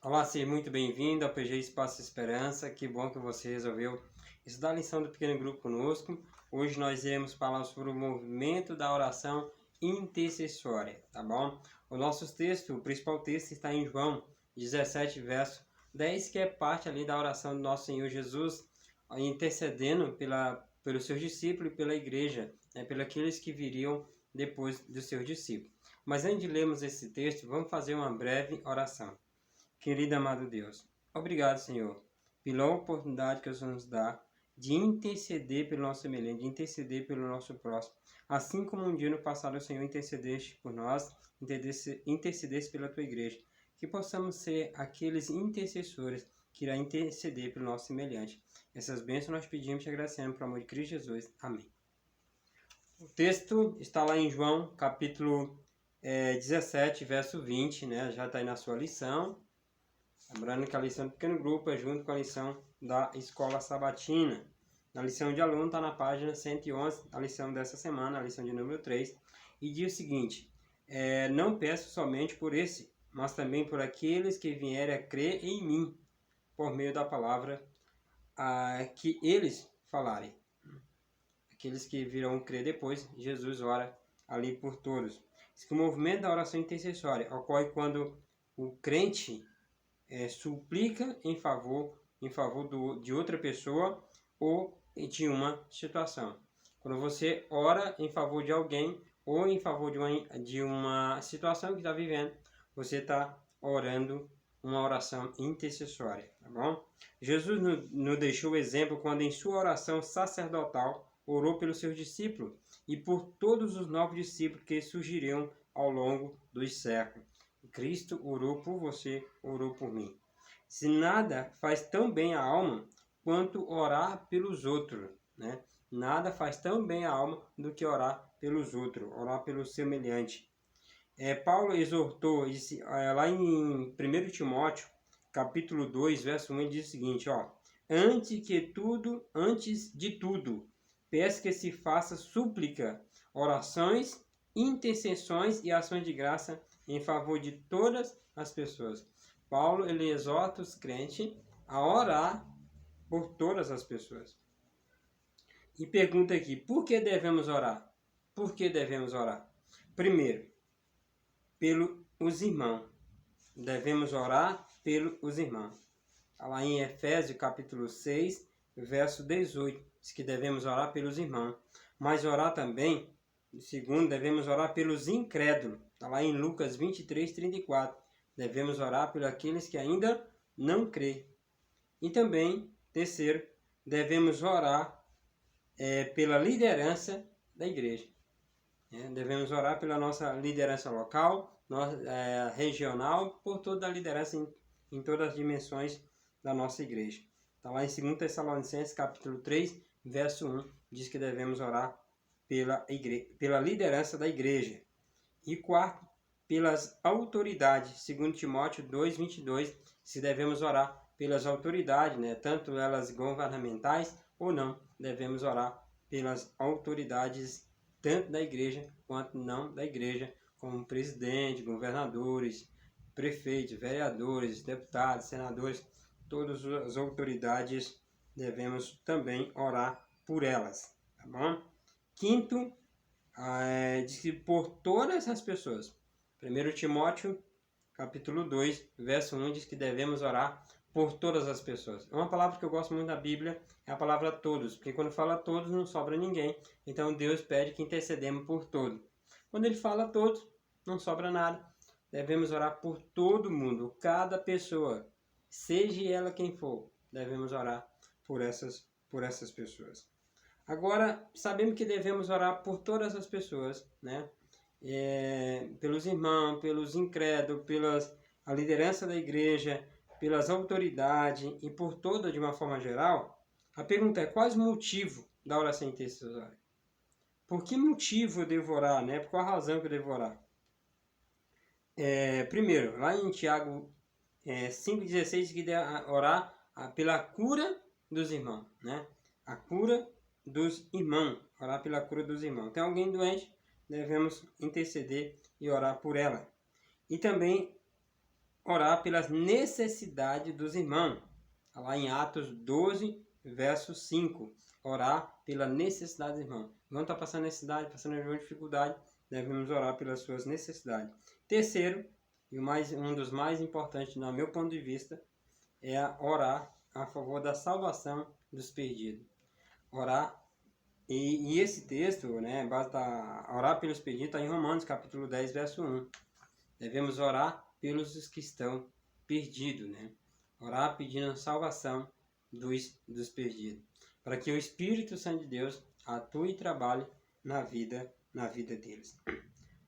Olá, seja muito bem-vindo ao PG Espaço Esperança. Que bom que você resolveu estudar a lição do pequeno grupo conosco. Hoje nós iremos falar sobre o movimento da oração intercessória, tá bom? O principal texto está em João 17, verso 10, que é parte ali da oração do nosso Senhor Jesus, intercedendo pelos seus discípulos e pela igreja, pelos aqueles que viriam depois dos seus discípulos. Mas antes de lermos esse texto, vamos fazer uma breve oração. Querido amado Deus, obrigado, Senhor, pela oportunidade que o Senhor nos dá de interceder pelo nosso semelhante, de interceder pelo nosso próximo. Assim como um dia no passado o Senhor intercedeste por nós, intercedeste pela tua igreja. Que possamos ser aqueles intercessores que irá interceder pelo nosso semelhante. Essas bênçãos nós pedimos e agradecemos por amor de Cristo Jesus. Amém. O texto está lá em João, capítulo 17, verso 20, né? Já está aí na sua lição. Lembrando que a lição do pequeno grupo é junto com a lição da escola sabatina. Na lição de aluno está na página 111, a lição dessa semana, a lição de número 3. E diz o seguinte: não peço somente por esse, mas também por aqueles que vierem a crer em mim, por meio da palavra que eles falarem. Aqueles que virão crer depois, Jesus ora ali por todos. Diz que o movimento da oração intercessória ocorre quando o crente suplica em favor de outra pessoa ou de uma situação. Quando você ora em favor de alguém ou em favor de uma situação que está vivendo, você está orando uma oração intercessória, tá bom? Jesus nos deixou o exemplo quando em sua oração sacerdotal orou pelos seus discípulos e por todos os novos discípulos que surgiriam ao longo dos séculos. Cristo orou por você, orou por mim. Se nada faz tão bem a alma quanto orar pelos outros, né? Nada faz tão bem a alma do que orar pelos outros, orar pelo semelhante. Paulo exortou, lá em 1 Timóteo, capítulo 2, verso 1, ele diz o seguinte, antes de tudo, peço que se faça súplica, orações, intercessões e ações de graça em favor de todas as pessoas. Paulo, ele exorta os crentes a orar por todas as pessoas. E pergunta aqui, por que devemos orar? Por que devemos orar? Primeiro, pelos irmãos. Devemos orar pelos irmãos. Está lá em Efésios capítulo 6, verso 18, diz que devemos orar pelos irmãos. Mas orar também, segundo, devemos orar pelos incrédulos. Está lá em Lucas 23, 34. Devemos orar pelos aqueles que ainda não crêem. E também, terceiro, devemos orar pela liderança da igreja. Devemos orar pela nossa liderança local, regional, por toda a liderança em todas as dimensões da nossa igreja. Está lá em 2 Tessalonicenses, capítulo 3, verso 1, diz que devemos orar pela liderança da igreja. E quarto, pelas autoridades. 2 Timóteo 2, 22, se devemos orar pelas autoridades, né? Tanto elas governamentais ou não, devemos orar pelas autoridades tanto da igreja quanto não da igreja, como presidente, governadores, prefeitos, vereadores, deputados, senadores, todas as autoridades devemos também orar por elas, tá bom? Quinto, diz que por todas as pessoas. 1 Timóteo, capítulo 2, verso 1, diz que devemos orar por todas as pessoas. Uma palavra que eu gosto muito da Bíblia é a palavra todos, porque quando fala todos não sobra ninguém. Então Deus pede que intercedemos por todos. Quando ele fala todos, não sobra nada. Devemos orar por todo mundo, cada pessoa, seja ela quem for. Devemos orar por essas pessoas. Agora, sabemos que devemos orar por todas as pessoas, né? Pelos irmãos, pelos incrédulos, a liderança da igreja, pelas autoridades e por toda de uma forma geral. A pergunta é, qual o motivo da oração intercessória? Por que motivo eu devo orar, né? Por qual razão que eu devo orar? Primeiro, lá em Tiago 5,16, que deve orar pela cura dos irmãos, né? A cura dos irmãos, orar pela cura dos irmãos. Tem alguém doente, devemos interceder e orar por ela. E também orar pelas necessidades dos irmãos. Lá em Atos 12, verso 5. Orar pela necessidade dos irmãos. O irmão está passando necessidade, passando alguma dificuldade, devemos orar pelas suas necessidades. Terceiro, e um dos mais importantes, no meu ponto de vista, é orar a favor da salvação dos perdidos. Orar, e esse texto, né, basta orar pelos perdidos, está em Romanos, capítulo 10, verso 1. Devemos orar pelos que estão perdidos, né? Orar pedindo a salvação dos perdidos, para que o Espírito Santo de Deus atue e trabalhe na vida deles.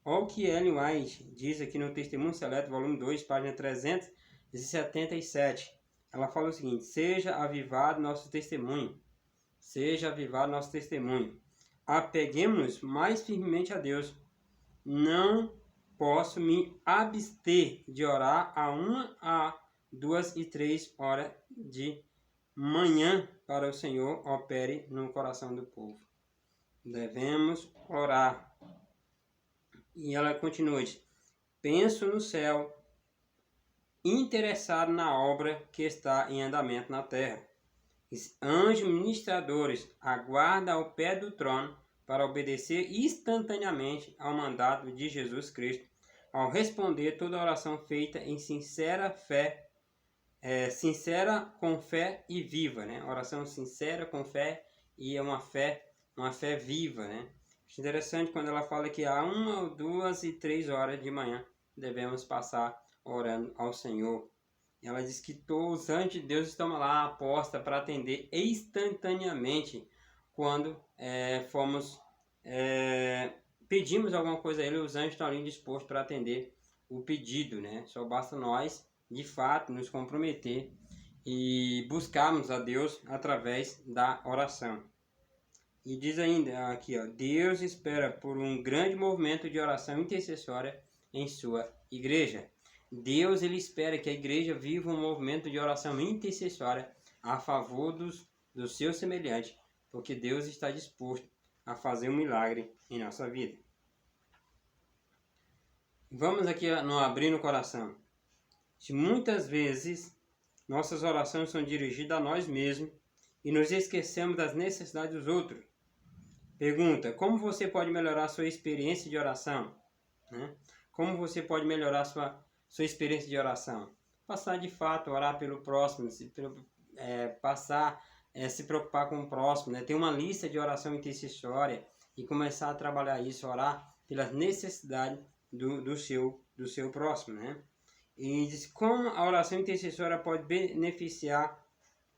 Olha o que Ellen White diz aqui no Testemunho Seleto, volume 2, página 377. Ela fala o seguinte: seja avivado nosso testemunho. Seja avivado nosso testemunho. Apeguemos-nos mais firmemente a Deus. Não posso me abster de orar a 1, a 2 e 3 horas de manhã para o Senhor opere no coração do povo. Devemos orar. E ela continua: penso no céu, interessado na obra que está em andamento na terra. Os anjos ministradores aguardam ao pé do trono para obedecer instantaneamente ao mandato de Jesus Cristo, ao responder toda oração feita em sincera fé, sincera com fé e viva, né? Oração sincera com fé e é uma fé viva, né? Interessante quando ela fala que a 1, 2 e 3 horas de manhã devemos passar orando ao Senhor. Ela diz que todos os anjos de Deus estão lá à posta para atender instantaneamente quando pedimos alguma coisa a Ele. Os anjos estão ali dispostos para atender o pedido, né? Só basta nós, de fato, nos comprometer e buscarmos a Deus através da oração. E diz ainda aqui, ó, Deus espera por um grande movimento de oração intercessória em sua igreja. Deus ele espera que a igreja viva um movimento de oração intercessória a favor dos seus semelhantes, porque Deus está disposto a fazer um milagre em nossa vida. Vamos aqui no abrir no coração. Se muitas vezes nossas orações são dirigidas a nós mesmos e nos esquecemos das necessidades dos outros. Pergunta: como você pode melhorar a sua experiência de oração? Né? Como você pode melhorar a sua experiência de oração? Passar de fato, orar pelo próximo, se preocupar com o próximo, né? Ter uma lista de oração intercessória e começar a trabalhar isso, orar pelas necessidades do seu próximo, né? E diz como a oração intercessória pode beneficiar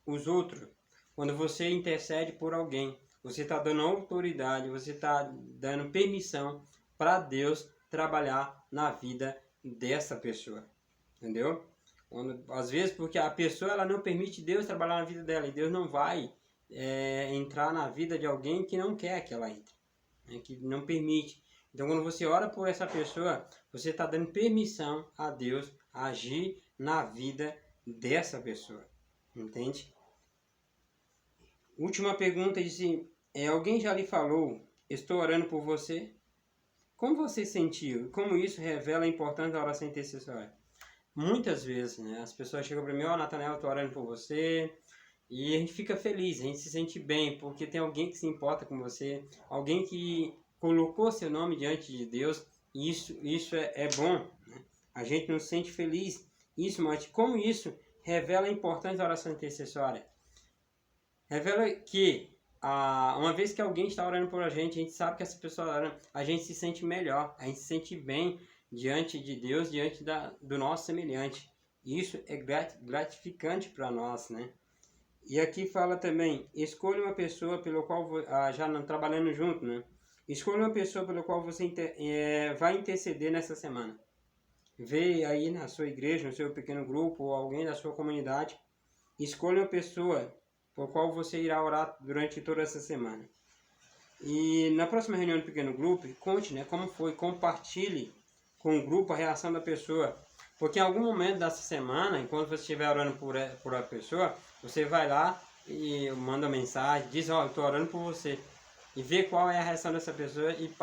os outros. Quando você intercede por alguém, você está dando autoridade, você está dando permissão para Deus trabalhar na vida dessa pessoa. Entendeu? Às vezes porque a pessoa ela não permite Deus trabalhar na vida dela. E Deus não vai entrar na vida de alguém que não quer que ela entre. Né? Que não permite. Então quando você ora por essa pessoa, você está dando permissão a Deus agir na vida dessa pessoa. Entende? Última pergunta diz assim, alguém já lhe falou, estou orando por você? Como você sentiu? Como isso revela a importância da oração intercessória? Muitas vezes, né, as pessoas chegam para mim, Nathanael, estou orando por você, e a gente fica feliz, a gente se sente bem, porque tem alguém que se importa com você, alguém que colocou seu nome diante de Deus, e isso é bom, né? A gente nos sente feliz, mas como isso revela a importância da oração intercessória? Revela que uma vez que alguém está orando por a gente sabe que essa pessoa orando, a gente se sente melhor, a gente se sente bem diante de Deus, diante do nosso semelhante. Isso é gratificante para nós, né? E aqui fala também, escolha uma pessoa pelo qual, já não trabalhando junto, né? Escolha uma pessoa pelo qual você vai interceder nessa semana. Vê aí na sua igreja, no seu pequeno grupo, ou alguém da sua comunidade, escolha uma pessoa por qual você irá orar durante toda essa semana. E na próxima reunião do pequeno grupo, conte, né, como foi, compartilhe com o grupo a reação da pessoa. Porque em algum momento dessa semana, enquanto você estiver orando por a pessoa, você vai lá e manda uma mensagem, diz, eu estou orando por você. E vê qual é a reação dessa pessoa e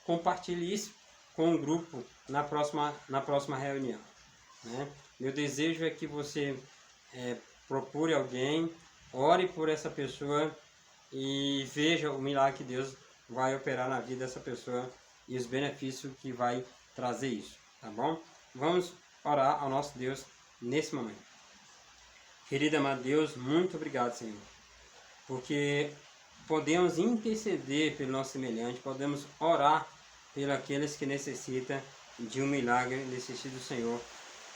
compartilhe isso com o grupo na próxima reunião. né? Meu desejo é que você procure alguém, ore por essa pessoa e veja o milagre que Deus vai operar na vida dessa pessoa e os benefícios que vai trazer isso, tá bom? Vamos orar ao nosso Deus nesse momento. Querido amado Deus, muito obrigado, Senhor, porque podemos interceder pelo nosso semelhante, podemos orar pelos aqueles que necessitam de um milagre, necessitam do Senhor,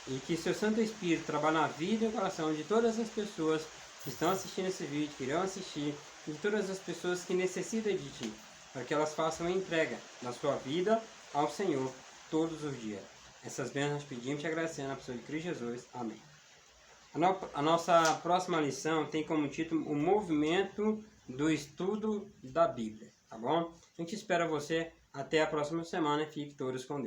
e que seu Santo Espírito trabalhe na vida e no coração de todas as pessoas que estão assistindo esse vídeo, que irão assistir, e de todas as pessoas que necessitam de Ti, para que elas façam a entrega da sua vida ao Senhor todos os dias. Essas bênçãos pedimos e agradecendo na pessoa de Cristo Jesus. Amém. A nossa próxima lição tem como título o movimento do estudo da Bíblia, tá bom? A gente espera você até a próxima semana e fique todos com Deus.